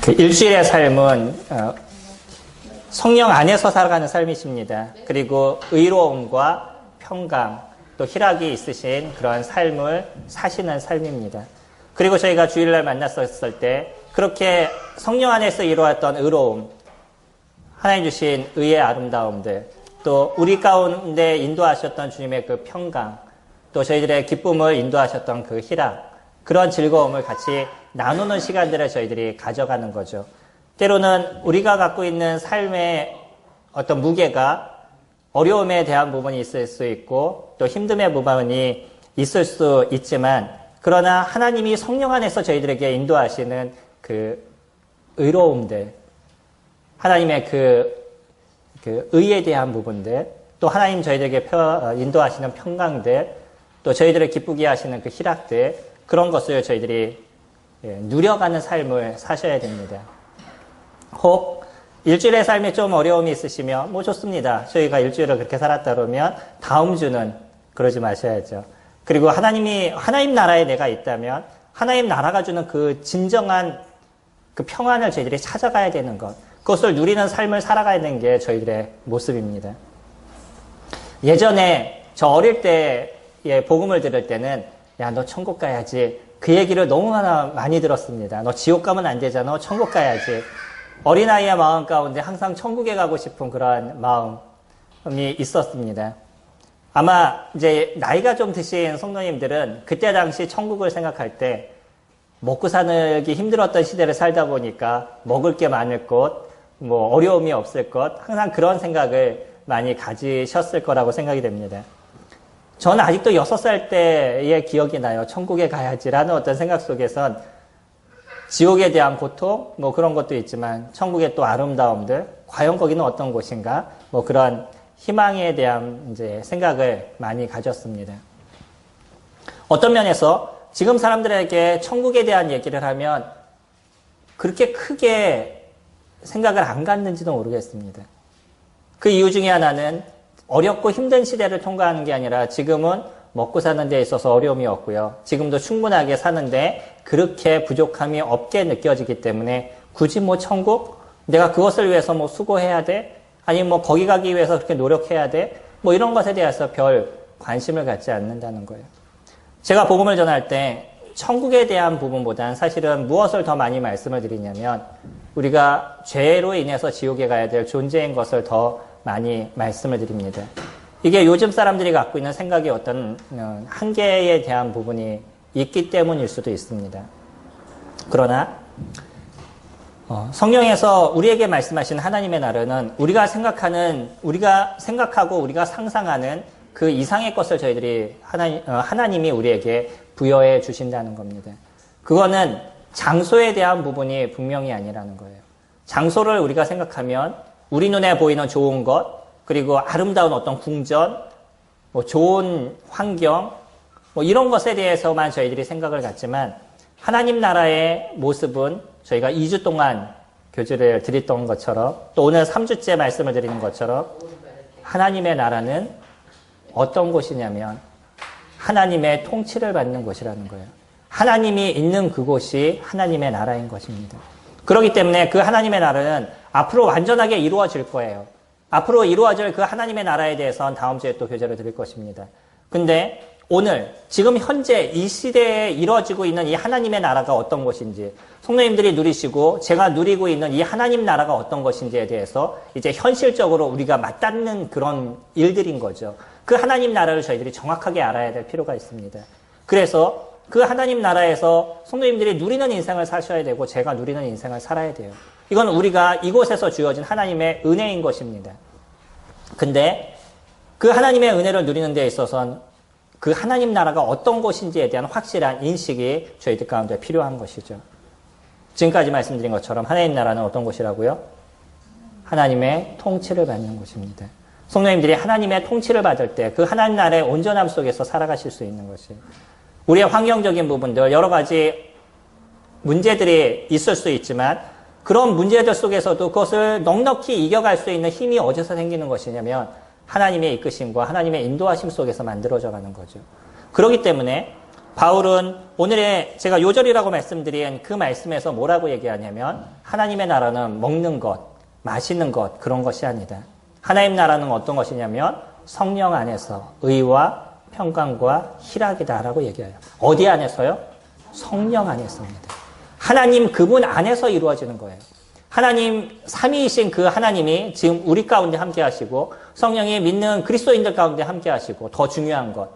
그 일주일의 삶은 성령 안에서 살아가는 삶이십니다. 그리고 의로움과 평강 또 희락이 있으신 그런 삶을 사시는 삶입니다. 그리고 저희가 주일날 만났었을 때 그렇게 성령 안에서 이루었던 의로움, 하나님 주신 의의 아름다움들, 또 우리 가운데 인도하셨던 주님의 그 평강, 또 저희들의 기쁨을 인도하셨던 그 희락, 그런 즐거움을 같이 나누는 시간들을 저희들이 가져가는 거죠. 때로는 우리가 갖고 있는 삶의 어떤 무게가 어려움에 대한 부분이 있을 수 있고 또 힘듦의 부분이 있을 수 있지만, 그러나 하나님이 성령 안에서 저희들에게 인도하시는 그 의로움들, 하나님의 그 의에 대한 부분들, 또 하나님 저희들에게 인도하시는 평강들, 또 저희들을 기쁘게 하시는 그 희락들, 그런 것을 저희들이 누려가는 삶을 사셔야 됩니다. 혹 일주일의 삶에 좀 어려움이 있으시면 뭐 좋습니다. 저희가 일주일을 그렇게 살았다 그러면 다음 주는 그러지 마셔야죠. 그리고 하나님 나라에 내가 있다면 하나님 나라가 주는 그 진정한 그 평안을 저희들이 찾아가야 되는 것, 그것을 누리는 삶을 살아가야 되는 게 저희들의 모습입니다. 예전에 저 어릴 때의 복음을 들을 때는 야, 너 천국 가야지, 그 얘기를 너무 많이 들었습니다. 너 지옥 가면 안 되잖아. 너 천국 가야지. 어린아이의 마음 가운데 항상 천국에 가고 싶은 그러한 마음이 있었습니다. 아마 이제 나이가 좀 드신 성도님들은 그때 당시 천국을 생각할 때 먹고 살기 힘들었던 시대를 살다 보니까 먹을 게 많을 것, 뭐 어려움이 없을 것, 항상 그런 생각을 많이 가지셨을 거라고 생각이 됩니다. 저는 아직도 6살 때의 기억이 나요. 천국에 가야지라는 어떤 생각 속에선 지옥에 대한 고통, 뭐 그런 것도 있지만 천국의 또 아름다움들, 과연 거기는 어떤 곳인가, 뭐 그런 희망에 대한 이제 생각을 많이 가졌습니다. 어떤 면에서 지금 사람들에게 천국에 대한 얘기를 하면 그렇게 크게 생각을 안 갖는지도 모르겠습니다. 그 이유 중에 하나는 어렵고 힘든 시대를 통과하는 게 아니라 지금은 먹고 사는 데 있어서 어려움이 없고요. 지금도 충분하게 사는데 그렇게 부족함이 없게 느껴지기 때문에 굳이 뭐 천국? 내가 그것을 위해서 뭐 수고해야 돼? 아니면 뭐 거기 가기 위해서 그렇게 노력해야 돼? 뭐 이런 것에 대해서 별 관심을 갖지 않는다는 거예요. 제가 복음을 전할 때 천국에 대한 부분보다는 사실은 무엇을 더 많이 말씀을 드리냐면 우리가 죄로 인해서 지옥에 가야 될 존재인 것을 더 많이 말씀을 드립니다. 이게 요즘 사람들이 갖고 있는 생각의 어떤 한계에 대한 부분이 있기 때문일 수도 있습니다. 그러나 성령에서 우리에게 말씀하신 하나님의 나라는 우리가 생각하고 우리가 상상하는 그 이상의 것을 저희들이 하나님이 우리에게 부여해 주신다는 겁니다. 그거는 장소에 대한 부분이 분명히 아니라는 거예요. 장소를 우리가 생각하면 우리 눈에 보이는 좋은 것, 그리고 아름다운 어떤 궁전, 뭐 좋은 환경, 뭐 이런 것에 대해서만 저희들이 생각을 갖지만 하나님 나라의 모습은 저희가 2주 동안 교제를 드렸던 것처럼 또 오늘 3주째 말씀을 드리는 것처럼 하나님의 나라는 어떤 곳이냐면 하나님의 통치를 받는 곳이라는 거예요. 하나님이 있는 그곳이 하나님의 나라인 것입니다. 그렇기 때문에 그 하나님의 나라는 앞으로 완전하게 이루어질 거예요. 앞으로 이루어질 그 하나님의 나라에 대해서는 다음 주에 또 교제를 드릴 것입니다. 근데 오늘 지금 현재 이 시대에 이루어지고 있는 이 하나님의 나라가 어떤 것인지, 성도님들이 누리시고 제가 누리고 있는 이 하나님 나라가 어떤 것인지에 대해서 이제 현실적으로 우리가 맞닿는 그런 일들인 거죠. 그 하나님 나라를 저희들이 정확하게 알아야 될 필요가 있습니다. 그래서 그 하나님 나라에서 성도님들이 누리는 인생을 사셔야 되고 제가 누리는 인생을 살아야 돼요. 이건 우리가 이곳에서 주어진 하나님의 은혜인 것입니다. 근데 그 하나님의 은혜를 누리는 데 있어서는 그 하나님 나라가 어떤 곳인지에 대한 확실한 인식이 저희들 가운데 필요한 것이죠. 지금까지 말씀드린 것처럼 하나님 나라는 어떤 곳이라고요? 하나님의 통치를 받는 곳입니다. 성도님들이 하나님의 통치를 받을 때 그 하나님 나라의 온전함 속에서 살아가실 수 있는 것이에요. 우리의 환경적인 부분들, 여러 가지 문제들이 있을 수 있지만 그런 문제들 속에서도 그것을 넉넉히 이겨갈 수 있는 힘이 어디서 생기는 것이냐면 하나님의 이끄심과 하나님의 인도하심 속에서 만들어져 가는 거죠. 그렇기 때문에 바울은 오늘의 제가 요절이라고 말씀드린 그 말씀에서 뭐라고 얘기하냐면 하나님의 나라는 먹는 것, 마시는 것 그런 것이 아니다. 하나님 나라는 어떤 것이냐면 성령 안에서 의와 평강과 희락이다라고 얘기해요. 어디 안에서요? 성령 안에서입니다. 하나님 그분 안에서 이루어지는 거예요. 하나님 삼위이신 그 하나님이 지금 우리 가운데 함께 하시고 성령이 믿는 그리스도인들 가운데 함께 하시고 더 중요한 것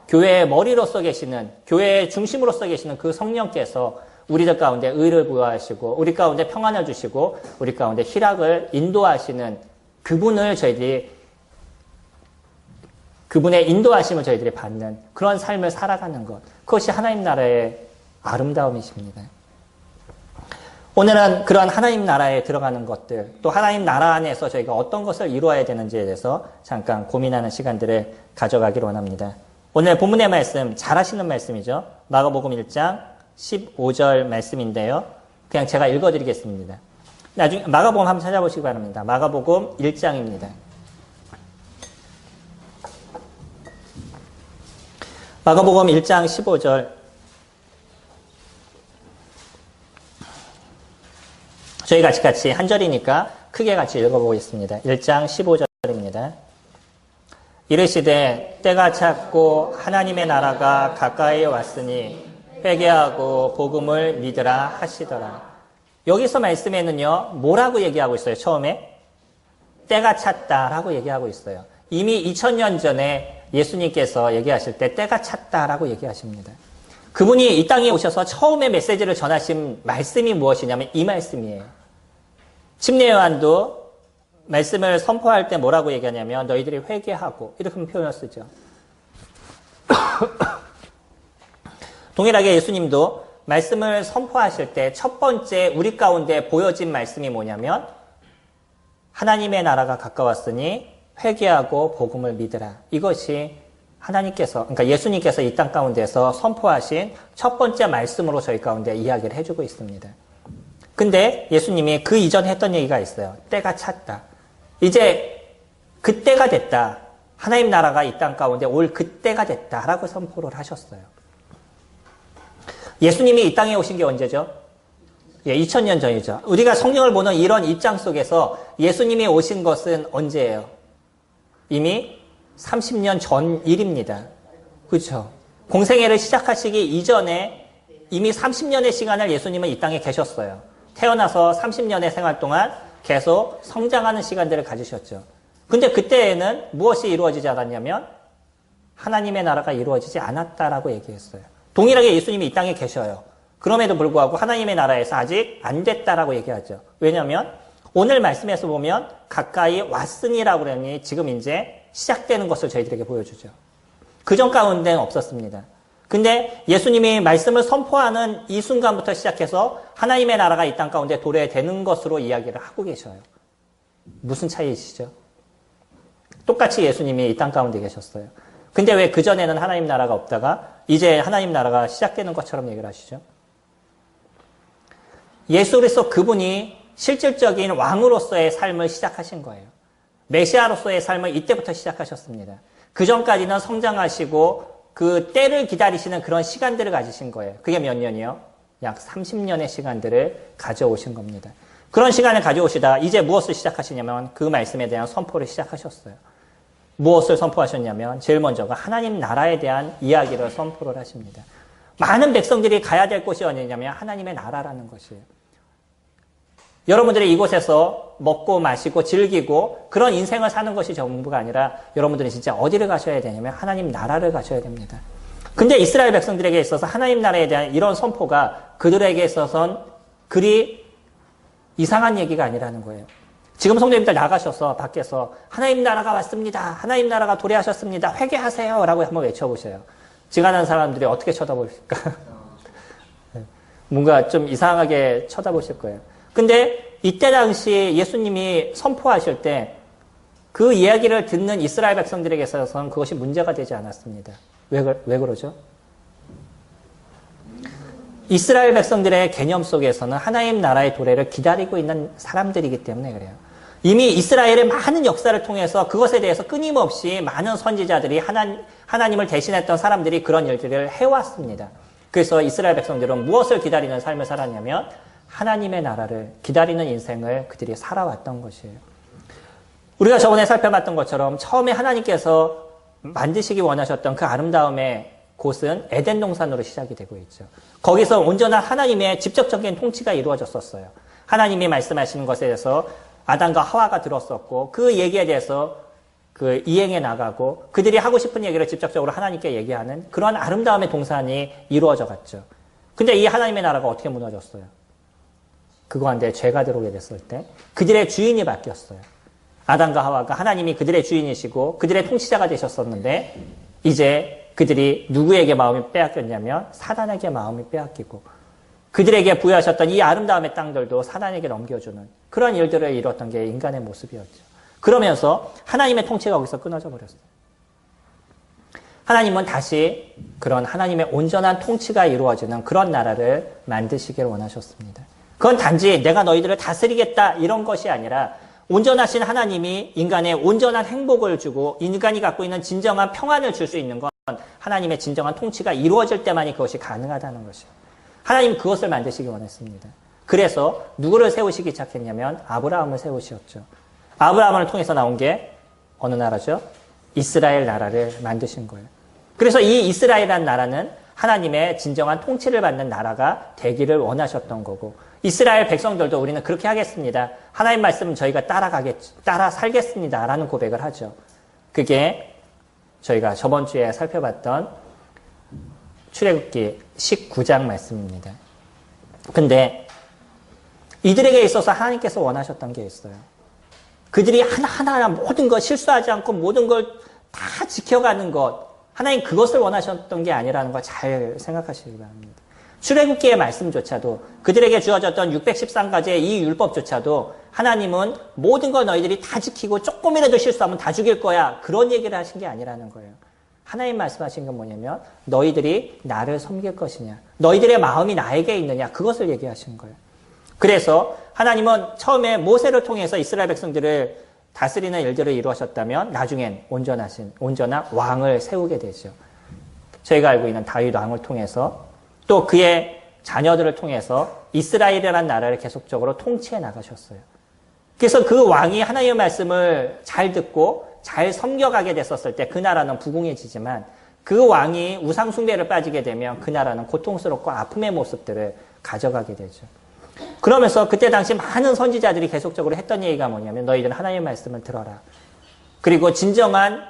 교회의 머리로서 계시는 교회의 중심으로서 계시는 그 성령께서 우리들 가운데 의를 부여하시고 우리 가운데 평안을 주시고 우리 가운데 희락을 인도하시는 그분의 인도하심을 저희들이 받는 그런 삶을 살아가는 것. 그것이 하나님 나라의 아름다움이십니다. 오늘은 그런 하나님 나라에 들어가는 것들, 또 하나님 나라 안에서 저희가 어떤 것을 이루어야 되는지에 대해서 잠깐 고민하는 시간들을 가져가기를 원합니다. 오늘 본문의 말씀, 잘 아시는 말씀이죠. 마가복음 1장 15절 말씀인데요. 그냥 제가 읽어드리겠습니다. 나중에 마가복음 한번 찾아보시기 바랍니다. 마가복음 1장입니다. 마가복음 1장 15절. 저희 같이 한 절이니까 크게 같이 읽어보겠습니다. 1장 15절입니다. 이르시되 때가 찼고 하나님의 나라가 가까이 왔으니 회개하고 복음을 믿으라 하시더라. 여기서 말씀에는요. 뭐라고 얘기하고 있어요? 처음에 때가 찼다라고 얘기하고 있어요. 이미 2000년 전에 예수님께서 얘기하실 때 때가 찼다라고 얘기하십니다. 그분이 이 땅에 오셔서 처음에 메시지를 전하신 말씀이 무엇이냐면 이 말씀이에요. 침례 요한도 말씀을 선포할 때 뭐라고 얘기하냐면 너희들이 회개하고 이렇게 표현을 쓰죠. 동일하게 예수님도 말씀을 선포하실 때 첫 번째 우리 가운데 보여진 말씀이 뭐냐면 하나님의 나라가 가까웠으니 회개하고 복음을 믿으라. 이것이 하나님께서, 그러니까 예수님께서 이 땅 가운데서 선포하신 첫 번째 말씀으로 저희 가운데 이야기를 해주고 있습니다. 근데 예수님이 그 이전에 했던 얘기가 있어요. 때가 찼다. 이제 그때가 됐다. 하나님 나라가 이 땅 가운데 올 그때가 됐다라고 선포를 하셨어요. 예수님이 이 땅에 오신 게 언제죠? 2000년 전이죠. 우리가 성경을 보는 이런 입장 속에서 예수님이 오신 것은 언제예요? 이미 30년 전 일입니다. 그렇죠? 공생애를 시작하시기 이전에 이미 30년의 시간을 예수님은 이 땅에 계셨어요. 태어나서 30년의 생활 동안 계속 성장하는 시간들을 가지셨죠. 근데 그때에는 무엇이 이루어지지 않았냐면 하나님의 나라가 이루어지지 않았다라고 얘기했어요. 동일하게 예수님이 이 땅에 계셔요. 그럼에도 불구하고 하나님의 나라에서 아직 안 됐다라고 얘기하죠. 왜냐하면 오늘 말씀에서 보면 가까이 왔으니라고 그러니 지금 이제 시작되는 것을 저희들에게 보여주죠. 그전 가운데는 없었습니다. 근데 예수님이 말씀을 선포하는 이 순간부터 시작해서 하나님의 나라가 이 땅 가운데 도래되는 것으로 이야기를 하고 계셔요. 무슨 차이시죠? 똑같이 예수님이 이 땅 가운데 계셨어요. 근데 왜 그전에는 하나님 나라가 없다가 이제 하나님 나라가 시작되는 것처럼 얘기를 하시죠? 예수 그리스도 그분이 실질적인 왕으로서의 삶을 시작하신 거예요. 메시아로서의 삶을 이때부터 시작하셨습니다. 그전까지는 성장하시고 그 때를 기다리시는 그런 시간들을 가지신 거예요. 그게 몇 년이요? 약 30년의 시간들을 가져오신 겁니다. 그런 시간을 가져오시다가 이제 무엇을 시작하시냐면 그 말씀에 대한 선포를 시작하셨어요. 무엇을 선포하셨냐면 제일 먼저가 하나님 나라에 대한 이야기를 선포를 하십니다. 많은 백성들이 가야 될 곳이 어디냐면 하나님의 나라라는 것이에요. 여러분들이 이곳에서 먹고 마시고 즐기고 그런 인생을 사는 것이 전부가 아니라 여러분들이 진짜 어디를 가셔야 되냐면 하나님 나라를 가셔야 됩니다. 근데 이스라엘 백성들에게 있어서 하나님 나라에 대한 이런 선포가 그들에게 있어서는 그리 이상한 얘기가 아니라는 거예요. 지금 성도님들 나가셔서 밖에서 하나님 나라가 왔습니다. 하나님 나라가 도래하셨습니다. 회개하세요. 라고 한번 외쳐보세요. 지나가는 사람들이 어떻게 쳐다보실까? 뭔가 좀 이상하게 쳐다보실 거예요. 근데 이때 당시 예수님이 선포하실 때 그 이야기를 듣는 이스라엘 백성들에게 있어서는 그것이 문제가 되지 않았습니다. 왜 그러죠? 이스라엘 백성들의 개념 속에서는 하나님 나라의 도래를 기다리고 있는 사람들이기 때문에 그래요. 이미 이스라엘의 많은 역사를 통해서 그것에 대해서 끊임없이 많은 선지자들이 하나님을 대신했던 사람들이 그런 일들을 해왔습니다. 그래서 이스라엘 백성들은 무엇을 기다리는 삶을 살았냐면 하나님의 나라를 기다리는 인생을 그들이 살아왔던 것이에요. 우리가 저번에 살펴봤던 것처럼 처음에 하나님께서 만드시기 원하셨던 그 아름다움의 곳은 에덴 동산으로 시작이 되고 있죠. 거기서 온전한 하나님의 직접적인 통치가 이루어졌었어요. 하나님이 말씀하시는 것에 대해서 아담과 하와가 들었었고 그 얘기에 대해서 그 이행해 나가고 그들이 하고 싶은 얘기를 직접적으로 하나님께 얘기하는 그런 아름다움의 동산이 이루어져 갔죠. 근데 이 하나님의 나라가 어떻게 무너졌어요? 그거 가운데 죄가 들어오게 됐을 때 그들의 주인이 바뀌었어요. 아담과 하와가 하나님이 그들의 주인이시고 그들의 통치자가 되셨었는데 이제 그들이 누구에게 마음이 빼앗겼냐면 사단에게 마음이 빼앗기고 그들에게 부여하셨던 이 아름다움의 땅들도 사단에게 넘겨주는 그런 일들을 이뤘던 게 인간의 모습이었죠. 그러면서 하나님의 통치가 거기서 끊어져 버렸어요. 하나님은 다시 그런 하나님의 온전한 통치가 이루어지는 그런 나라를 만드시길 원하셨습니다. 그건 단지 내가 너희들을 다스리겠다 이런 것이 아니라 온전하신 하나님이 인간의 온전한 행복을 주고 인간이 갖고 있는 진정한 평안을 줄 수 있는 건 하나님의 진정한 통치가 이루어질 때만이 그것이 가능하다는 것이에요. 하나님은 그것을 만드시기 원했습니다. 그래서 누구를 세우시기 시작했냐면 아브라함을 세우셨죠. 아브라함을 통해서 나온 게 어느 나라죠? 이스라엘 나라를 만드신 거예요. 그래서 이 이스라엘이라는 나라는 하나님의 진정한 통치를 받는 나라가 되기를 원하셨던 거고 이스라엘 백성들도 우리는 그렇게 하겠습니다. 하나님 말씀은 저희가 따라 살겠습니다. 라는 고백을 하죠. 그게 저희가 저번 주에 살펴봤던 출애굽기 19장 말씀입니다. 근데 이들에게 있어서 하나님께서 원하셨던 게 있어요. 그들이 하나하나 모든 것 실수하지 않고 모든 걸 다 지켜가는 것 하나님 그것을 원하셨던 게 아니라는 걸 잘 생각하시기 바랍니다. 출애굽기의 말씀조차도 그들에게 주어졌던 613가지의 이 율법조차도 하나님은 모든 걸 너희들이 다 지키고 조금이라도 실수하면 다 죽일 거야 그런 얘기를 하신 게 아니라는 거예요. 하나님 말씀하신 건 뭐냐면 너희들이 나를 섬길 것이냐 너희들의 마음이 나에게 있느냐 그것을 얘기하신 거예요. 그래서 하나님은 처음에 모세를 통해서 이스라엘 백성들을 다스리는 일들을 이루셨다면 나중엔 온전한 왕을 세우게 되죠. 저희가 알고 있는 다윗 왕을 통해서 또 그의 자녀들을 통해서 이스라엘이라는 나라를 계속적으로 통치해 나가셨어요. 그래서 그 왕이 하나님의 말씀을 잘 듣고 잘 섬겨가게 됐었을 때 그 나라는 부궁해지지만 그 왕이 우상 숭배를 빠지게 되면 그 나라는 고통스럽고 아픔의 모습들을 가져가게 되죠. 그러면서 그때 당시 많은 선지자들이 계속적으로 했던 얘기가 뭐냐면 너희들은 하나님의 말씀을 들어라. 그리고 진정한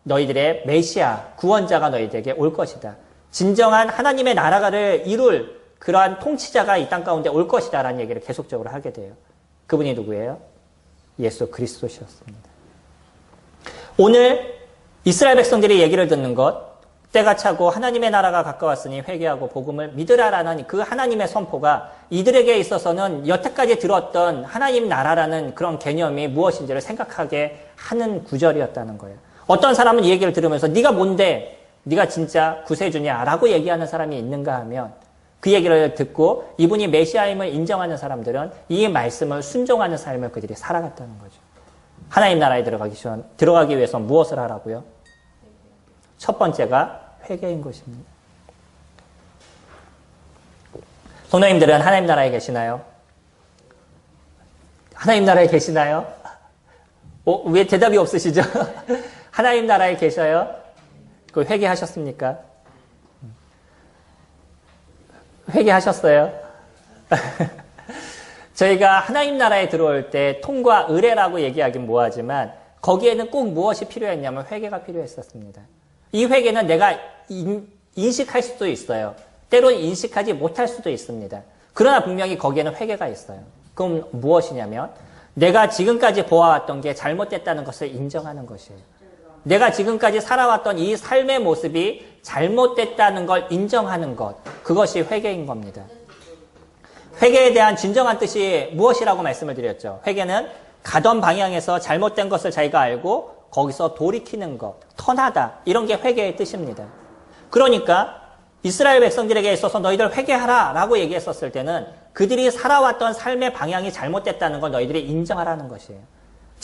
너희들의 메시아, 구원자가 너희들에게 올 것이다. 진정한 하나님의 나라를 이룰 그러한 통치자가 이 땅 가운데 올 것이다 라는 얘기를 계속적으로 하게 돼요. 그분이 누구예요? 예수 그리스도셨습니다. 오늘 이스라엘 백성들이 얘기를 듣는 것, 때가 차고 하나님의 나라가 가까웠으니 회개하고 복음을 믿으라라는 그 하나님의 선포가 이들에게 있어서는 여태까지 들었던 하나님 나라라는 그런 개념이 무엇인지를 생각하게 하는 구절이었다는 거예요. 어떤 사람은 이 얘기를 들으면서 네가 뭔데? 네가 진짜 구세주냐? 라고 얘기하는 사람이 있는가 하면 그 얘기를 듣고 이분이 메시아임을 인정하는 사람들은 이 말씀을 순종하는 삶을 그들이 살아갔다는 거죠. 하나님 나라에 들어가기 위해서 무엇을 하라고요? 첫 번째가 회개인 것입니다. 성도님들은 하나님 나라에 계시나요? 하나님 나라에 계시나요? 왜 대답이 없으시죠? 하나님 나라에 계셔요? 그 회개하셨습니까? 회개하셨어요? 저희가 하나님 나라에 들어올 때 통과 의례라고 얘기하긴 뭐하지만 거기에는 꼭 무엇이 필요했냐면 회개가 필요했었습니다. 이 회개는 내가 인식할 수도 있어요. 때로는 인식하지 못할 수도 있습니다. 그러나 분명히 거기에는 회개가 있어요. 그럼 무엇이냐면 내가 지금까지 보아왔던 게 잘못됐다는 것을 인정하는 것이에요. 내가 지금까지 살아왔던 이 삶의 모습이 잘못됐다는 걸 인정하는 것, 그것이 회개인 겁니다. 회개에 대한 진정한 뜻이 무엇이라고 말씀을 드렸죠. 회개는 가던 방향에서 잘못된 것을 자기가 알고 거기서 돌이키는 것, 턴하다, 이런 게 회개의 뜻입니다. 그러니까 이스라엘 백성들에게 있어서 너희들 회개하라 라고 얘기했었을 때는 그들이 살아왔던 삶의 방향이 잘못됐다는 걸 너희들이 인정하라는 것이에요.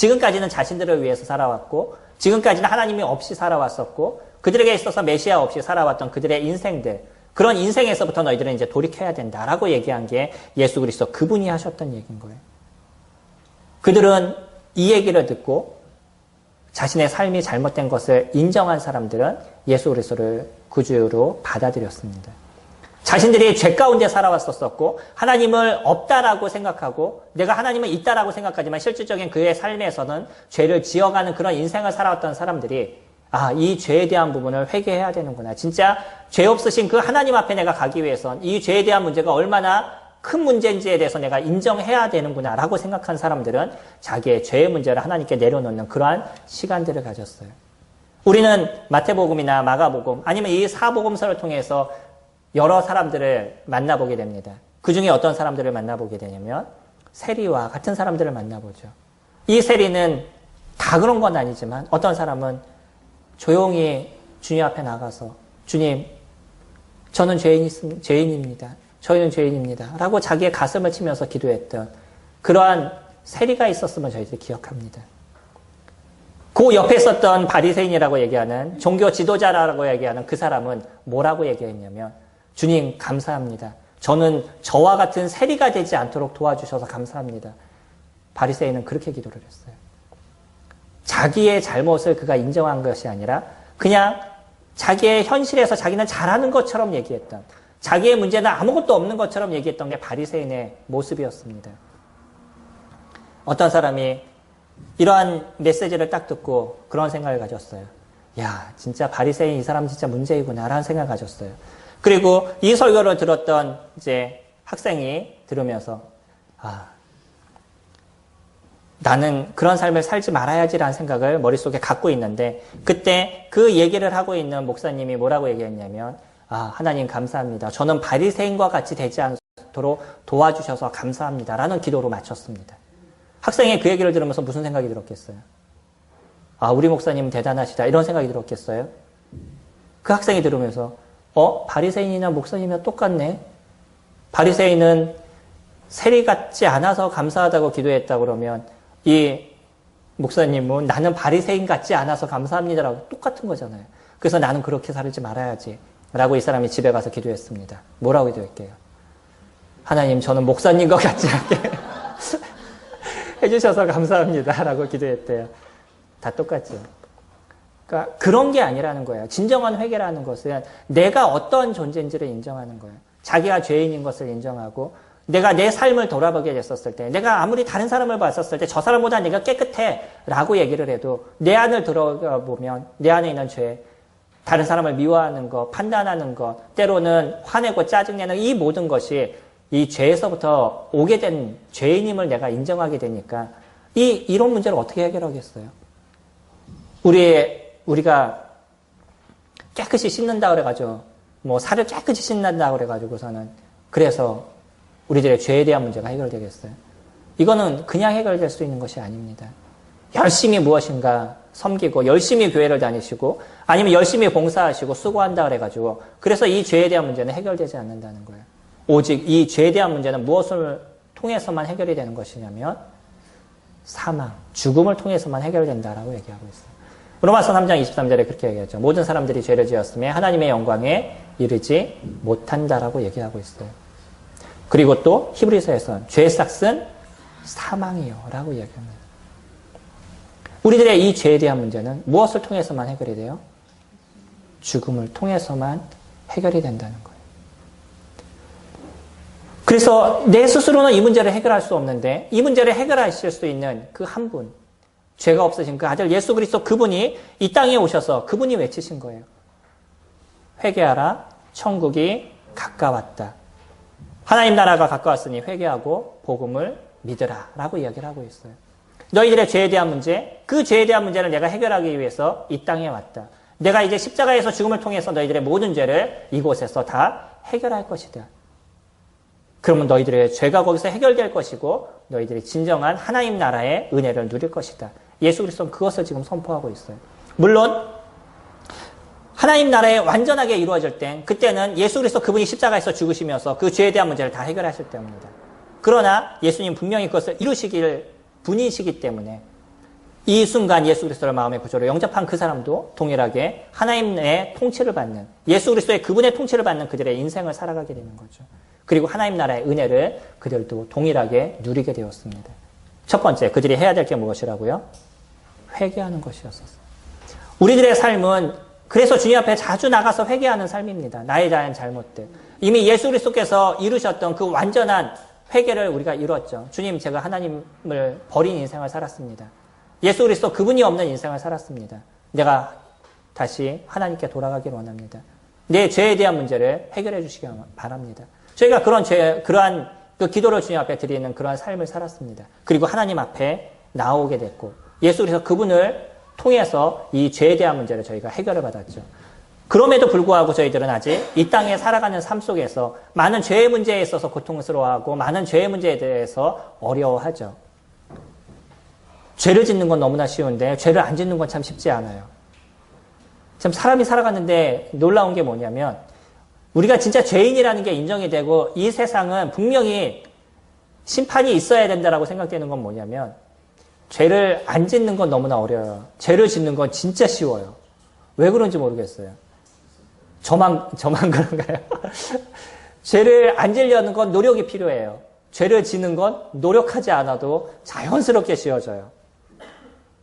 지금까지는 자신들을 위해서 살아왔고 지금까지는 하나님이 없이 살아왔었고 그들에게 있어서 메시아 없이 살아왔던 그들의 인생들, 그런 인생에서부터 너희들은 이제 돌이켜야 된다라고 얘기한 게 예수 그리스도 그분이 하셨던 얘기인 거예요. 그들은 이 얘기를 듣고 자신의 삶이 잘못된 것을 인정한 사람들은 예수 그리스도를 구주로 받아들였습니다. 자신들이 죄 가운데 살아왔었고 하나님을 없다라고 생각하고 내가 하나님은 있다라고 생각하지만 실질적인 그의 삶에서는 죄를 지어가는 그런 인생을 살아왔던 사람들이 이 죄에 대한 부분을 회개해야 되는구나. 진짜 죄 없으신 그 하나님 앞에 내가 가기 위해선 이 죄에 대한 문제가 얼마나 큰 문제인지에 대해서 내가 인정해야 되는구나 라고 생각한 사람들은 자기의 죄의 문제를 하나님께 내려놓는 그러한 시간들을 가졌어요. 우리는 마태복음이나 마가복음 아니면 이 사복음서를 통해서 여러 사람들을 만나보게 됩니다. 그 중에 어떤 사람들을 만나보게 되냐면 세리와 같은 사람들을 만나보죠. 이 세리는 다 그런 건 아니지만 어떤 사람은 조용히 주님 앞에 나가서 주님, 저는 죄인입니다. 저희는 죄인입니다. 라고 자기의 가슴을 치면서 기도했던 그러한 세리가 있었으면 저희들이 기억합니다. 그 옆에 있었던 바리새인이라고 얘기하는 종교 지도자라고 얘기하는 그 사람은 뭐라고 얘기했냐면 주님 감사합니다. 저는 저와 같은 세리가 되지 않도록 도와주셔서 감사합니다. 바리새인은 그렇게 기도를 했어요. 자기의 잘못을 그가 인정한 것이 아니라 그냥 자기의 현실에서 자기는 잘하는 것처럼 얘기했던 자기의 문제는 아무것도 없는 것처럼 얘기했던 게 바리새인의 모습이었습니다. 어떤 사람이 이러한 메시지를 딱 듣고 그런 생각을 가졌어요. 야, 진짜 바리새인 이 사람 진짜 문제이구나 라는 생각을 가졌어요. 그리고 이 설교를 들었던 이제 학생이 들으면서 나는 그런 삶을 살지 말아야지라는 생각을 머릿속에 갖고 있는데 그때 그 얘기를 하고 있는 목사님이 뭐라고 얘기했냐면 하나님 감사합니다. 저는 바리새인과 같이 되지 않도록 도와주셔서 감사합니다. 라는 기도로 마쳤습니다. 학생이 그 얘기를 들으면서 무슨 생각이 들었겠어요? 우리 목사님은 대단하시다. 이런 생각이 들었겠어요? 그 학생이 들으면서 바리새인이나 목사님이나 똑같네. 바리새인은 세리 같지 않아서 감사하다고 기도했다 그러면 이 목사님은 나는 바리새인 같지 않아서 감사합니다라고 똑같은 거잖아요. 그래서 나는 그렇게 살지 말아야지 라고 이 사람이 집에 가서 기도했습니다. 뭐라고 기도할게요? 하나님 저는 목사님과 같지 않게 해주셔서 감사합니다 라고 기도했대요. 다 똑같죠. 그러니까 그런 게 아니라는 거예요. 진정한 회개라는 것은 내가 어떤 존재인지를 인정하는 거예요. 자기가 죄인인 것을 인정하고 내가 내 삶을 돌아보게 됐었을 때 내가 아무리 다른 사람을 봤었을 때 저 사람보다 내가 깨끗해 라고 얘기를 해도 내 안을 들어가 보면 내 안에 있는 죄, 다른 사람을 미워하는 것, 판단하는 것, 때로는 화내고 짜증내는 이 모든 것이 이 죄에서부터 오게 된 죄인임을 내가 인정하게 되니까 이런 문제를 어떻게 해결하겠어요? 우리가 깨끗이 씻는다 그래가지고 살을 깨끗이 씻는다 그래가지고서는 그래서 우리들의 죄에 대한 문제가 해결되겠어요? 이거는 그냥 해결될 수 있는 것이 아닙니다. 열심히 무엇인가 섬기고 열심히 교회를 다니시고 아니면 열심히 봉사하시고 수고한다 그래가지고 그래서 이 죄에 대한 문제는 해결되지 않는다는 거예요. 오직 이 죄에 대한 문제는 무엇을 통해서만 해결이 되는 것이냐면 사망, 죽음을 통해서만 해결된다라고 얘기하고 있어요. 로마서 3장 23절에 그렇게 얘기하죠. 모든 사람들이 죄를 지었으며 하나님의 영광에 이르지 못한다라고 얘기하고 있어요. 그리고 또 히브리서에서는 죄의 삭은 사망이요 라고 얘기합니다. 우리들의 이 죄에 대한 문제는 무엇을 통해서만 해결이 돼요? 죽음을 통해서만 해결이 된다는 거예요. 그래서 내 스스로는 이 문제를 해결할 수 없는데 이 문제를 해결하실 수 있는 그 한 분, 죄가 없으신 그 아들 예수 그리스도 그분이 이 땅에 오셔서 그분이 외치신 거예요. 회개하라, 천국이 가까웠다. 하나님 나라가 가까웠으니 회개하고 복음을 믿으라 라고 이야기를 하고 있어요. 너희들의 죄에 대한 문제, 그 죄에 대한 문제를 내가 해결하기 위해서 이 땅에 왔다. 내가 이제 십자가에서 죽음을 통해서 너희들의 모든 죄를 이곳에서 다 해결할 것이다. 그러면 너희들의 죄가 거기서 해결될 것이고 너희들이 진정한 하나님 나라의 은혜를 누릴 것이다. 예수 그리스도는 그것을 지금 선포하고 있어요. 물론 하나님 나라에 완전하게 이루어질 땐 그때는 예수 그리스도 그분이 십자가에서 죽으시면서 그 죄에 대한 문제를 다 해결하실 때입니다. 그러나 예수님 분명히 그것을 이루시길 분이시기 때문에 이 순간 예수 그리스도를 마음의 구주로 영접한 그 사람도 동일하게 하나님의 통치를 받는, 예수 그리스도의 그분의 통치를 받는 그들의 인생을 살아가게 되는 거죠. 그리고 하나님 나라의 은혜를 그들도 동일하게 누리게 되었습니다. 첫 번째, 그들이 해야 될 게 무엇이라고요? 회개하는 것이었었어요. 우리들의 삶은 그래서 주님 앞에 자주 나가서 회개하는 삶입니다. 나에 대한 잘못들. 이미 예수 그리스도께서 이루셨던 그 완전한 회개를 우리가 이뤘죠. 주님, 제가 하나님을 버린 인생을 살았습니다. 예수 그리스도 그분이 없는 인생을 살았습니다. 내가 다시 하나님께 돌아가기를 원합니다. 내 죄에 대한 문제를 해결해 주시기 바랍니다. 저희가 그러한 그 기도를 주님 앞에 드리는 그러한 삶을 살았습니다. 그리고 하나님 앞에 나오게 됐고, 예수 그리스도 그분을 통해서 이 죄에 대한 문제를 저희가 해결을 받았죠. 그럼에도 불구하고 저희들은 아직 이 땅에 살아가는 삶 속에서 많은 죄의 문제에 있어서 고통스러워하고 많은 죄의 문제에 대해서 어려워하죠. 죄를 짓는 건 너무나 쉬운데 죄를 안 짓는 건 참 쉽지 않아요. 참 사람이 살아갔는데 놀라운 게 뭐냐면 우리가 진짜 죄인이라는 게 인정이 되고 이 세상은 분명히 심판이 있어야 된다라고 생각되는 건 뭐냐면 죄를 안 짓는 건 너무나 어려워요. 죄를 짓는 건 진짜 쉬워요. 왜 그런지 모르겠어요. 저만 그런가요? 죄를 안 지려는 건 노력이 필요해요. 죄를 짓는 건 노력하지 않아도 자연스럽게 쉬워져요.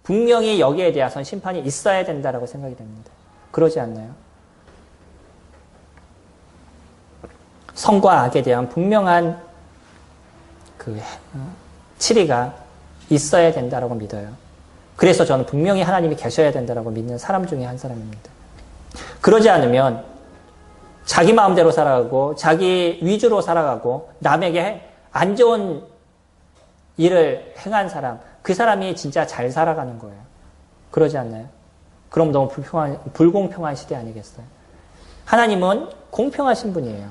분명히 여기에 대해서는 심판이 있어야 된다라고 생각이 됩니다. 그러지 않나요? 선과 악에 대한 분명한 그 치리가 있어야 된다라고 믿어요. 그래서 저는 분명히 하나님이 계셔야 된다라고 믿는 사람 중에 한 사람입니다. 그러지 않으면 자기 마음대로 살아가고 자기 위주로 살아가고 남에게 안 좋은 일을 행한 사람, 그 사람이 진짜 잘 살아가는 거예요. 그러지 않나요? 그럼 너무 불공평한 시대 아니겠어요? 하나님은 공평하신 분이에요.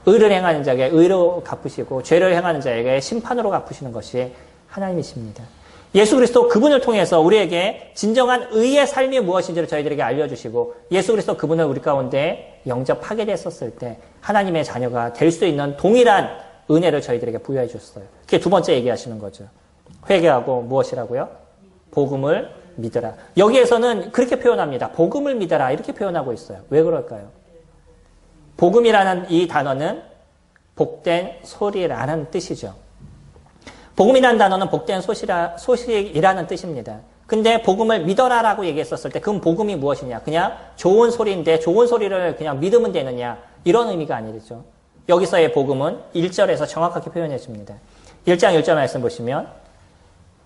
의를 행하는 자에게 의로 갚으시고 죄를 행하는 자에게 심판으로 갚으시는 것이 하나님이십니다. 예수 그리스도 그분을 통해서 우리에게 진정한 의의 삶이 무엇인지를 저희들에게 알려주시고 예수 그리스도 그분을 우리 가운데 영접하게 됐었을 때 하나님의 자녀가 될 수 있는 동일한 은혜를 저희들에게 부여해 주셨어요. 그게 두 번째 얘기하시는 거죠. 회개하고 무엇이라고요? 복음을 믿으라. 여기에서는 그렇게 표현합니다. 복음을 믿어라 이렇게 표현하고 있어요. 왜 그럴까요? 복음이라는 이 단어는 복된 소리라는 뜻이죠. 복음이라는 단어는 복된 소식이라는 뜻입니다. 근데 복음을 믿어라라고 얘기했었을 때 그럼 복음이 무엇이냐? 그냥 좋은 소리인데 좋은 소리를 그냥 믿으면 되느냐? 이런 의미가 아니죠. 여기서의 복음은 1절에서 정확하게 표현해 줍니다. 1장 1절 말씀 보시면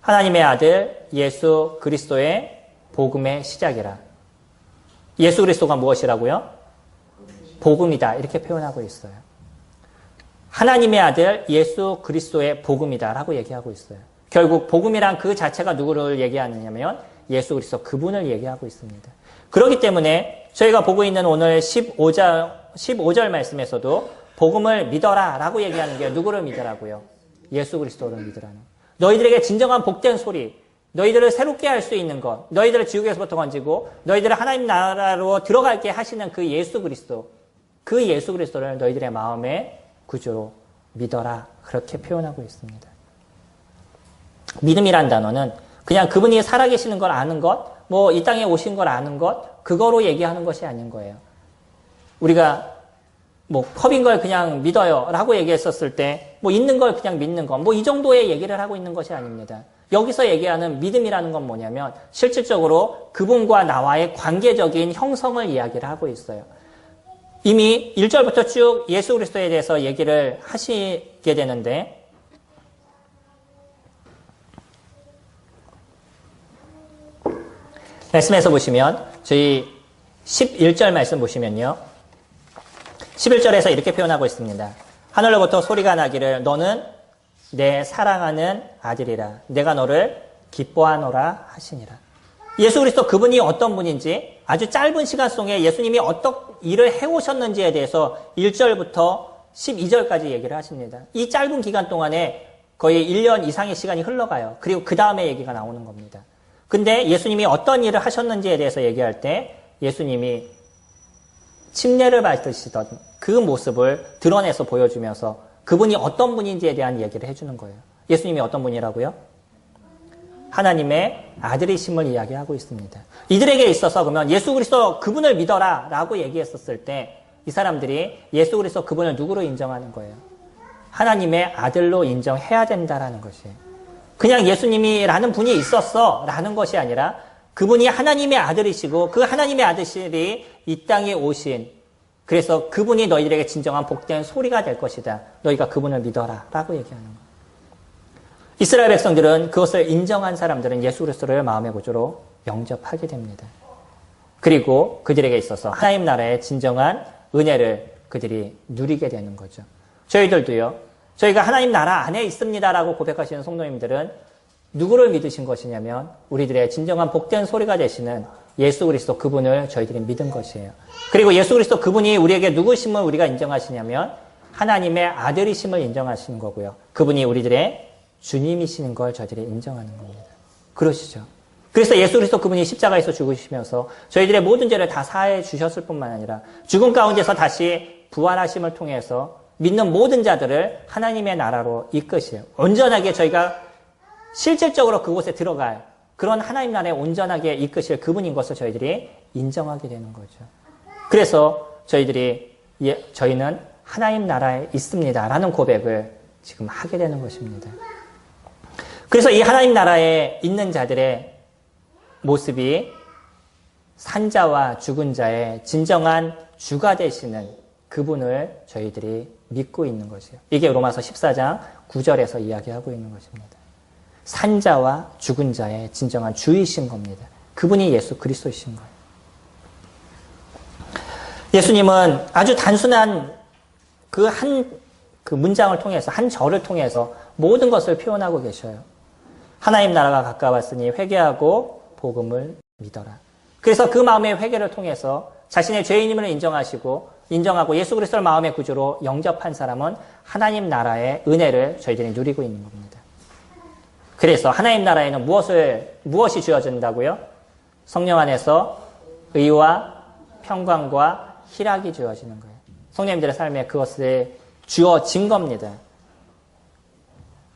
하나님의 아들 예수 그리스도의 복음의 시작이라. 예수 그리스도가 무엇이라고요? 복음이다. 이렇게 표현하고 있어요. 하나님의 아들 예수 그리스도의 복음이다라고 얘기하고 있어요. 결국 복음이란 그 자체가 누구를 얘기하느냐면 예수 그리스도 그분을 얘기하고 있습니다. 그렇기 때문에 저희가 보고 있는 오늘 15절 말씀에서도 복음을 믿어라라고 얘기하는 게 누구를 믿으라고요? 예수 그리스도를 믿으라는. 너희들에게 진정한 복된 소리, 너희들을 새롭게 할 수 있는 것, 너희들을 지옥에서부터 건지고 너희들을 하나님 나라로 들어갈게 하시는 그 예수 그리스도, 그 예수 그리스도를 너희들의 마음에 구주로 믿어라. 그렇게 표현하고 있습니다. 믿음이란 단어는 그냥 그분이 살아계시는 걸 아는 것, 뭐 이 땅에 오신 걸 아는 것, 그거로 얘기하는 것이 아닌 거예요. 우리가 뭐 컵인 걸 그냥 믿어요 라고 얘기했었을 때 뭐 있는 걸 그냥 믿는 것, 뭐 이 정도의 얘기를 하고 있는 것이 아닙니다. 여기서 얘기하는 믿음이라는 건 뭐냐면 실질적으로 그분과 나와의 관계적인 형성을 이야기를 하고 있어요. 이미 1절부터 쭉 예수 그리스도에 대해서 얘기를 하시게 되는데 말씀에서 보시면 저희 11절 말씀 보시면요. 11절에서 이렇게 표현하고 있습니다. 하늘로부터 소리가 나기를 너는 내 사랑하는 아들이라 내가 너를 기뻐하노라 하시니라. 예수 그리스도 그분이 어떤 분인지 아주 짧은 시간 속에 예수님이 어떤 일을 해오셨는지에 대해서 1절부터 12절까지 얘기를 하십니다. 이 짧은 기간 동안에 거의 1년 이상의 시간이 흘러가요. 그리고 그 다음에 얘기가 나오는 겁니다. 근데 예수님이 어떤 일을 하셨는지에 대해서 얘기할 때 예수님이 침례를 받으시던 그 모습을 드러내서 보여주면서 그분이 어떤 분인지에 대한 얘기를 해주는 거예요. 예수님이 어떤 분이라고요? 하나님의 아들이심을 이야기하고 있습니다. 이들에게 있어서 그러면 예수 그리스도 그분을 믿어라 라고 얘기했었을 때 이 사람들이 예수 그리스도 그분을 누구로 인정하는 거예요? 하나님의 아들로 인정해야 된다라는 것이에요. 그냥 예수님이라는 분이 있었어 라는 것이 아니라 그분이 하나님의 아들이시고 그 하나님의 아들이 이 땅에 오신, 그래서 그분이 너희들에게 진정한 복된 소리가 될 것이다. 너희가 그분을 믿어라 라고 얘기하는 거예요. 이스라엘 백성들은 그것을 인정한 사람들은 예수 그리스도를 마음의 구주로 영접하게 됩니다. 그리고 그들에게 있어서 하나님 나라의 진정한 은혜를 그들이 누리게 되는 거죠. 저희들도요. 저희가 하나님 나라 안에 있습니다라고 고백하시는 성도님들은 누구를 믿으신 것이냐면 우리들의 진정한 복된 소리가 되시는 예수 그리스도 그분을 저희들이 믿은 것이에요. 그리고 예수 그리스도 그분이 우리에게 누구심을 우리가 인정하시냐면 하나님의 아들이심을 인정하시는 거고요. 그분이 우리들의 주님이시는 걸 저희들이 인정하는 겁니다. 그러시죠. 그래서 예수 그리스도 그분이 십자가에서 죽으시면서 저희들의 모든 죄를 다 사해 주셨을 뿐만 아니라 죽음 가운데서 다시 부활하심을 통해서 믿는 모든 자들을 하나님의 나라로 이끄시요. 온전하게 저희가 실질적으로 그곳에 들어갈 그런 하나님 나라에 온전하게 이끄실 그분인 것을 저희들이 인정하게 되는 거죠. 그래서 저희는 하나님 나라에 있습니다라는 고백을 지금 하게 되는 것입니다. 그래서 이 하나님 나라에 있는 자들의 모습이 산자와 죽은 자의 진정한 주가 되시는 그분을 저희들이 믿고 있는 것이에요. 이게 로마서 14장 9절에서 이야기하고 있는 것입니다. 산자와 죽은 자의 진정한 주이신 겁니다. 그분이 예수 그리스도이신 거예요. 예수님은 아주 단순한 그 문장을 통해서, 한 절을 통해서 모든 것을 표현하고 계셔요. 하나님 나라가 가까웠으니 회개하고 복음을 믿어라. 그래서 그 마음의 회개를 통해서 자신의 죄인임을 인정하고 예수 그리스도를 마음의 구주로 영접한 사람은 하나님 나라의 은혜를 저희들이 누리고 있는 겁니다. 그래서 하나님 나라에는 무엇이 주어진다고요? 성령 안에서 의와 평강과 희락이 주어지는 거예요. 성령님들의 삶에 그것을 주어진 겁니다.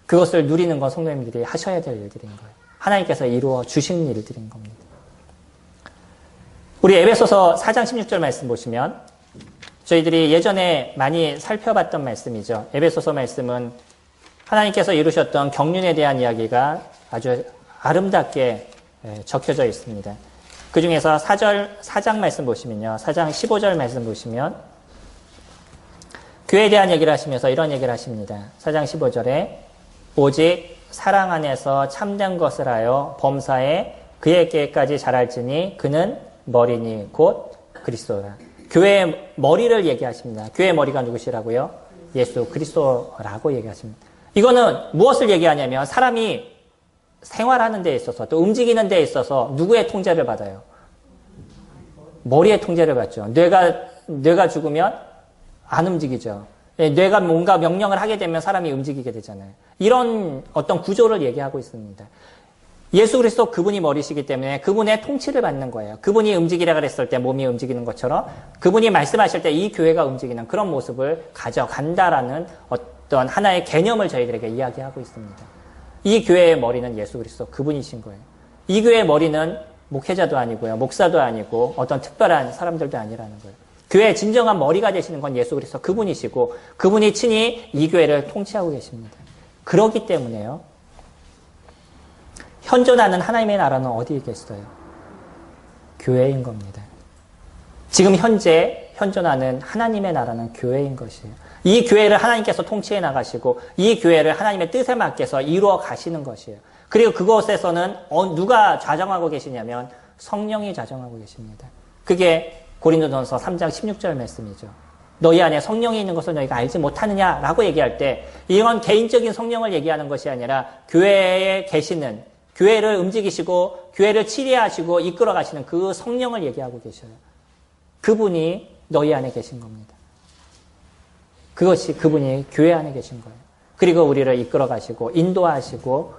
그것을 누리는 건 성도님들이 하셔야 될 일들인 거예요. 하나님께서 이루어 주신 일들인 겁니다. 우리 에베소서 4장 16절 말씀 보시면 저희들이 예전에 많이 살펴봤던 말씀이죠. 에베소서 말씀은 하나님께서 이루셨던 경륜에 대한 이야기가 아주 아름답게 적혀져 있습니다. 그 중에서 4장 말씀 보시면요. 4장 15절 말씀 보시면 교회에 대한 얘기를 하시면서 이런 얘기를 하십니다. 4장 15절에 오직 사랑 안에서 참된 것을 하여 범사에 그에게까지 자랄지니 그는 머리니 곧 그리스도라. 교회의 머리를 얘기하십니다. 교회의 머리가 누구시라고요? 예수 그리스도라고 얘기하십니다. 이거는 무엇을 얘기하냐면 사람이 생활하는 데 있어서 또 움직이는 데 있어서 누구의 통제를 받아요? 머리의 통제를 받죠. 뇌가 죽으면 안 움직이죠. 뇌가 뭔가 명령을 하게 되면 사람이 움직이게 되잖아요. 이런 어떤 구조를 얘기하고 있습니다. 예수 그리스도 그분이 머리시기 때문에 그분의 통치를 받는 거예요. 그분이 움직이라 그랬을 때 몸이 움직이는 것처럼 그분이 말씀하실 때 이 교회가 움직이는 그런 모습을 가져간다라는 어떤 하나의 개념을 저희들에게 이야기하고 있습니다. 이 교회의 머리는 예수 그리스도 그분이신 거예요. 이 교회의 머리는 목회자도 아니고요. 목사도 아니고 어떤 특별한 사람들도 아니라는 거예요. 교회의 진정한 머리가 되시는 건 예수 그리스도 그분이시고 그분이 친히 이 교회를 통치하고 계십니다. 그렇기 때문에요. 현존하는 하나님의 나라는 어디에 계시어요? 교회인 겁니다. 지금 현재 현존하는 하나님의 나라는 교회인 것이에요. 이 교회를 하나님께서 통치해 나가시고 이 교회를 하나님의 뜻에 맞게서 이루어 가시는 것이에요. 그리고 그곳에서는 누가 좌정하고 계시냐면 성령이 좌정하고 계십니다. 그게 고린도전서 3장 16절 말씀이죠. 너희 안에 성령이 있는 것을 너희가 알지 못하느냐라고 얘기할 때 이건 개인적인 성령을 얘기하는 것이 아니라 교회에 계시는, 교회를 움직이시고 교회를 치리하시고 이끌어 가시는 그 성령을 얘기하고 계셔요. 그분이 너희 안에 계신 겁니다. 그분이 교회 안에 계신 거예요. 그리고 우리를 이끌어 가시고 인도하시고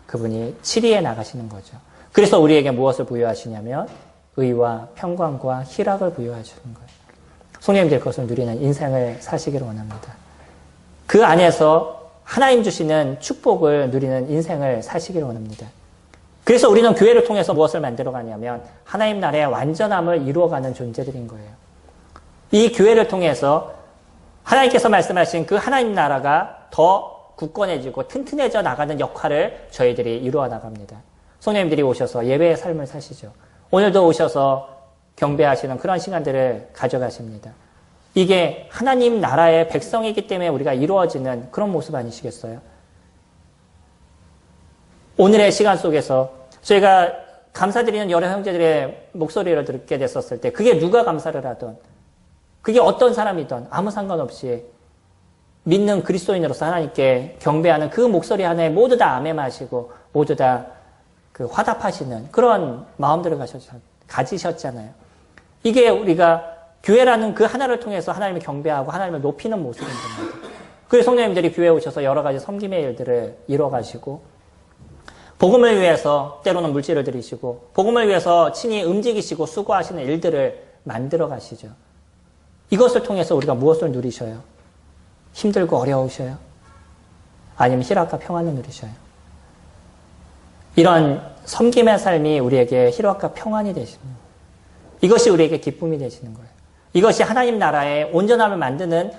그분이 치리해 나가시는 거죠. 그래서 우리에게 무엇을 부여하시냐면 의와 평강과 희락을 부여하시는 거예요. 성령님들 그것을 누리는 인생을 사시기를 원합니다. 그 안에서 하나님 주시는 축복을 누리는 인생을 사시기를 원합니다. 그래서 우리는 교회를 통해서 무엇을 만들어가냐면 하나님 나라의 완전함을 이루어가는 존재들인 거예요. 이 교회를 통해서 하나님께서 말씀하신 그 하나님 나라가 더 굳건해지고 튼튼해져 나가는 역할을 저희들이 이루어 나갑니다. 성도님들이 오셔서 예배의 삶을 사시죠. 오늘도 오셔서 경배하시는 그런 시간들을 가져가십니다. 이게 하나님 나라의 백성이기 때문에 우리가 이루어지는 그런 모습 아니시겠어요? 오늘의 시간 속에서 저희가 감사드리는 여러 형제들의 목소리를 듣게 됐었을 때 그게 누가 감사를 하든 그게 어떤 사람이든 아무 상관없이 믿는 그리스도인으로서 하나님께 경배하는 그 목소리 하나에 모두 다 아멘하시고 모두 다 그 화답하시는 그런 마음들을 가지셨잖아요. 이게 우리가 교회라는 그 하나를 통해서 하나님을 경배하고 하나님을 높이는 모습인 겁니다. 그래서 성도님들이 교회에 오셔서 여러 가지 섬김의 일들을 이뤄가시고 복음을 위해서 때로는 물질을 드리시고 복음을 위해서 친히 움직이시고 수고하시는 일들을 만들어 가시죠. 이것을 통해서 우리가 무엇을 누리셔요? 힘들고 어려우셔요? 아니면 희락과 평안을 누리셔요? 이런 섬김의 삶이 우리에게 희락과 평안이 되십니다. 이것이 우리에게 기쁨이 되시는 거예요. 이것이 하나님 나라의 온전함을 만드는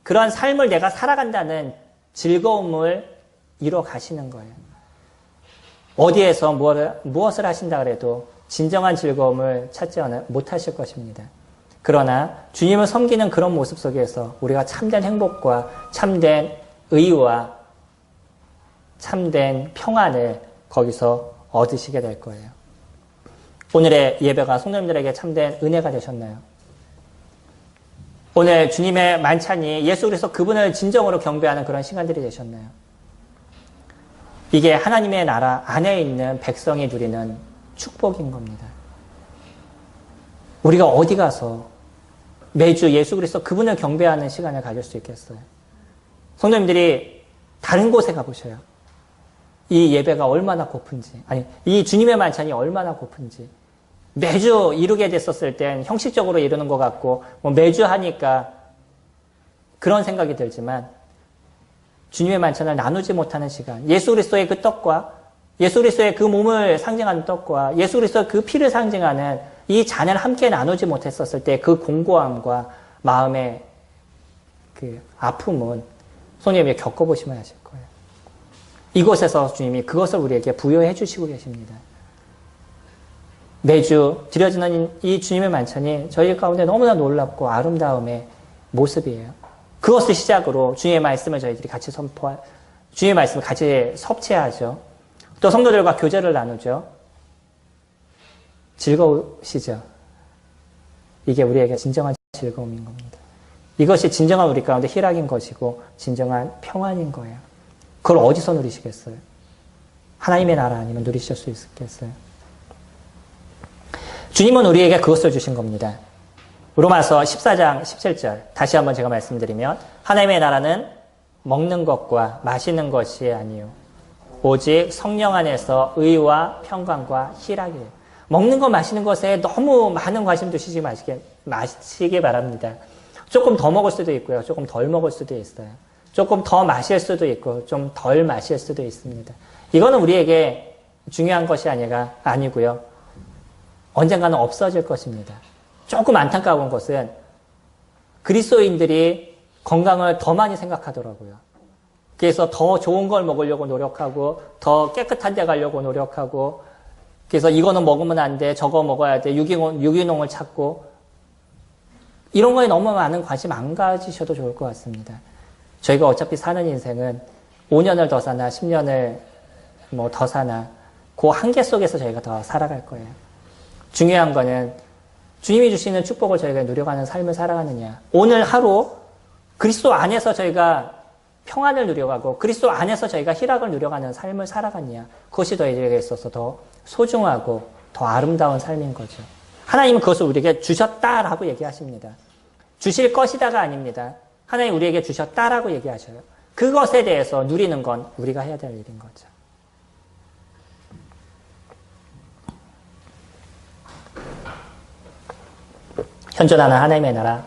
그런 삶을 내가 살아간다는 즐거움을 이뤄 가시는 거예요. 어디에서 무엇을 하신다 그래도 진정한 즐거움을 찾지 못하실 것입니다. 그러나 주님을 섬기는 그런 모습 속에서 우리가 참된 행복과 참된 의와 참된 평안을 거기서 얻으시게 될 거예요. 오늘의 예배가 성도님들에게 참된 은혜가 되셨나요? 오늘 주님의 만찬이 예수 그리스도 그분을 진정으로 경배하는 그런 시간들이 되셨나요? 이게 하나님의 나라 안에 있는 백성이 누리는 축복인 겁니다. 우리가 어디 가서 매주 예수 그리스도 그분을 경배하는 시간을 가질 수 있겠어요? 성도님들이 다른 곳에 가보셔요. 이 예배가 얼마나 고픈지, 아니 이 주님의 만찬이 얼마나 고픈지. 매주 이루게 됐었을 땐 형식적으로 이루는 것 같고 뭐 매주 하니까 그런 생각이 들지만 주님의 만찬을 나누지 못하는 시간, 예수 그리스도의 그 떡과 예수 그리스도의 그 몸을 상징하는 떡과 예수 그리스도의 그 피를 상징하는 이 잔을 함께 나누지 못했었을 때 그 공고함과 마음의 그 아픔은 성령님이 겪어보시면 아실 거예요. 이곳에서 주님이 그것을 우리에게 부여해 주시고 계십니다. 매주 드려지는 이 주님의 만찬이 저희 가운데 너무나 놀랍고 아름다움의 모습이에요. 그것을 시작으로 주님의 말씀을 저희들이 같이 주님의 말씀을 같이 섭취하죠. 또 성도들과 교제를 나누죠. 즐거우시죠? 이게 우리에게 진정한 즐거움인 겁니다. 이것이 진정한 우리 가운데 희락인 것이고 진정한 평안인 거예요. 그걸 어디서 누리시겠어요? 하나님의 나라 아니면 누리실 수 있겠어요? 주님은 우리에게 그것을 주신 겁니다. 로마서 14장 17절 다시 한번 제가 말씀드리면 하나님의 나라는 먹는 것과 마시는 것이 아니요 오직 성령 안에서 의와 평강과 희락이에요. 먹는 것 마시는 것에 너무 많은 관심 두시지 마시기 바랍니다. 조금 더 먹을 수도 있고요. 조금 덜 먹을 수도 있어요. 조금 더 마실 수도 있고 좀 덜 마실 수도 있습니다. 이거는 우리에게 중요한 것이 아니고요. 언젠가는 없어질 것입니다. 조금 안타까운 것은 그리스도인들이 건강을 더 많이 생각하더라고요. 그래서 더 좋은 걸 먹으려고 노력하고 더 깨끗한 데 가려고 노력하고 그래서 이거는 먹으면 안 돼, 저거 먹어야 돼, 유기농을 찾고 이런 거에 너무 많은 관심 안 가지셔도 좋을 것 같습니다. 저희가 어차피 사는 인생은 5년을 더 사나 10년을 더 사나 그 한계 속에서 저희가 더 살아갈 거예요. 중요한 거는 주님이 주시는 축복을 저희가 누려가는 삶을 살아가느냐. 오늘 하루 그리스도 안에서 저희가 평안을 누려가고 그리스도 안에서 저희가 희락을 누려가는 삶을 살아갔냐. 그것이 저희에게 있어서 더 소중하고 더 아름다운 삶인 거죠. 하나님은 그것을 우리에게 주셨다라고 얘기하십니다. 주실 것이다가 아닙니다. 하나님 우리에게 주셨다라고 얘기하셔요. 그것에 대해서 누리는 건 우리가 해야 될 일인 거죠. 현존하는 하나님의 나라.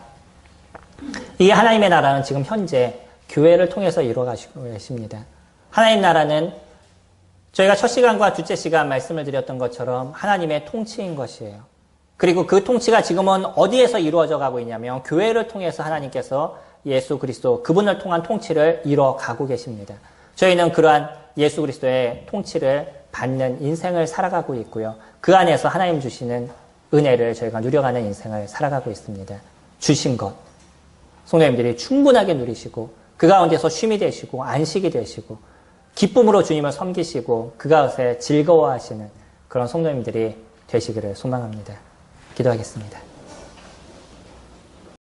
이 하나님의 나라는 지금 현재 교회를 통해서 이루어가시고 계십니다. 하나님 나라는 저희가 첫 시간과 둘째 시간 말씀을 드렸던 것처럼 하나님의 통치인 것이에요. 그리고 그 통치가 지금은 어디에서 이루어져 가고 있냐면 교회를 통해서 하나님께서 예수 그리스도 그분을 통한 통치를 이뤄가고 계십니다. 저희는 그러한 예수 그리스도의 통치를 받는 인생을 살아가고 있고요. 그 안에서 하나님 주시는 은혜를 저희가 누려가는 인생을 살아가고 있습니다. 주신 것, 성도님들이 충분하게 누리시고 그 가운데서 쉼이 되시고 안식이 되시고 기쁨으로 주님을 섬기시고 그 가운데 즐거워하시는 그런 성도님들이 되시기를 소망합니다. 기도하겠습니다.